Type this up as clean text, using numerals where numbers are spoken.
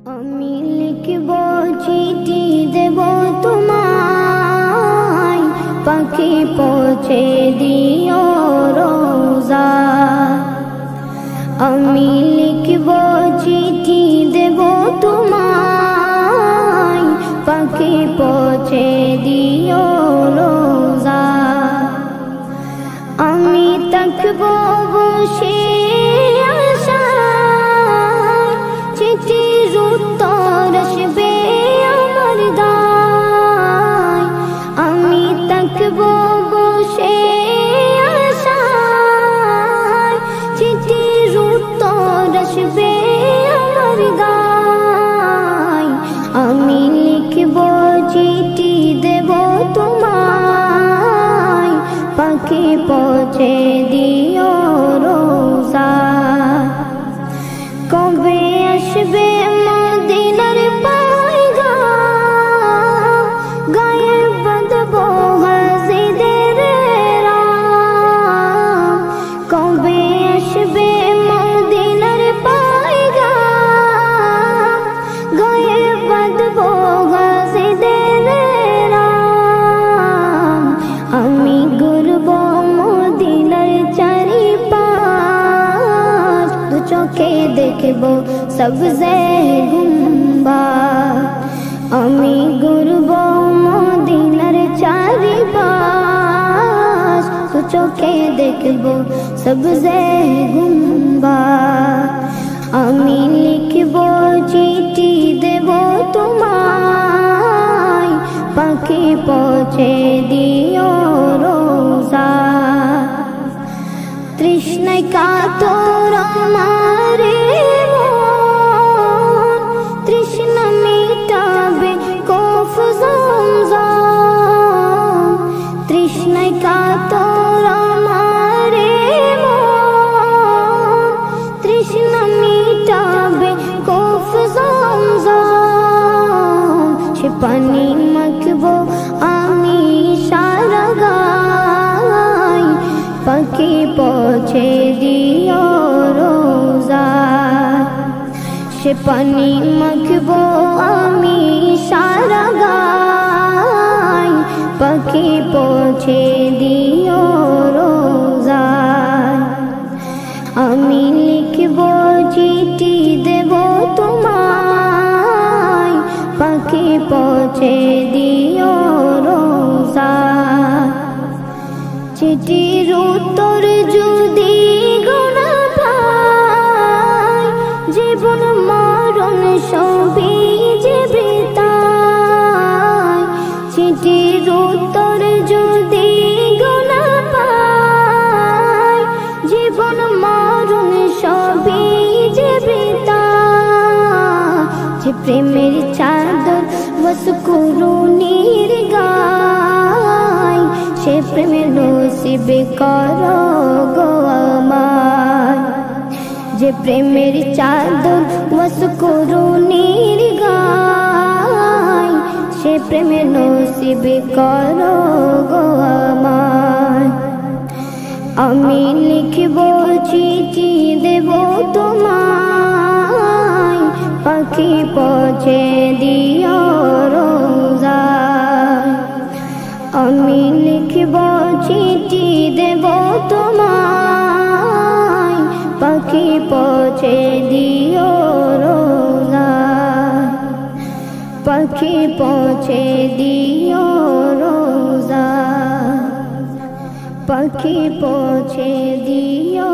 আমি লিখব চিঠি দেব তোমায়, পাখি পৌঁছে দিও রোজা। আমি লিখব চিঠি দেব তোমায়, পাখি পৌঁছে দিও রোজা। আমি থাকব বসে আশায়, চিঠির উত্তর আসবে আমার দায়। আমি থাকব বসে আশায়, চিঠির উত্তর আসবে আমার দায়। আমি লিখব চিঠি দেব তোমায়, পাখি পৌঁছে দিও রোজা। কবে আসবে মদিনার পয়গাম, গায়ে বাঁধবো হাজিদের রাম। কবে আসবে মদিনার পয়গাম, গায়ে বাঁধবো হাজিদের রাম। আমি ঘুরব মদিনার চারিপাশ, দু চোখে দেখব সবজে গুম্বাদ। আমি ঘুরব মদিনার চারিপাশ, দু চোখে দেখব সবজে গুম্বাদ। আমি লিখব চিঠি দেব তোমায়, পাখি পৌঁছে দিও রোজা। তৃষ্ণায় কাতর আমার মন, তৃষ্ণা মিটাবে কফ জমজম। তৃষ্ণায় কাতর আমার মন, তৃষ্ণা মিটাবে কফ জমজম। সে পানি মাখবো আমি সারা গায়, পাখি পৌঁছে দিও রোজা। সে পানি মাখবো আমি সারা গায়, পাখি পৌঁছে দিও রোজা। আমি লিখব চিঠি দেব তোমায়, পাখি পৌঁছে দিও রোজা। চিঠির উত্তর যদি গোনা পাই, জীবন মরণ সবই যে বৃথায়। চিঠির উত্তর যদি গোনা পাই, জীবন মরণ সবই যে বৃথায়। যে প্রেমের চাদর বসকুরুনির গায়, সে প্রেমের নসিব করো গো আমায়। যে প্রেমের চাদর বসকুরুনির গায়, সে প্রেমের নসিব করো গো আমায়। আমি লিখব চিঠি দেব তোমায়, পাখি পৌঁছে দিও রোজা। আমি লিখব চিঠি দেব তোমায়, পাখি পৌঁছে দিও রোজা। পাখি পৌঁছে দিও রোজা, পাখি পৌঁছে দিও।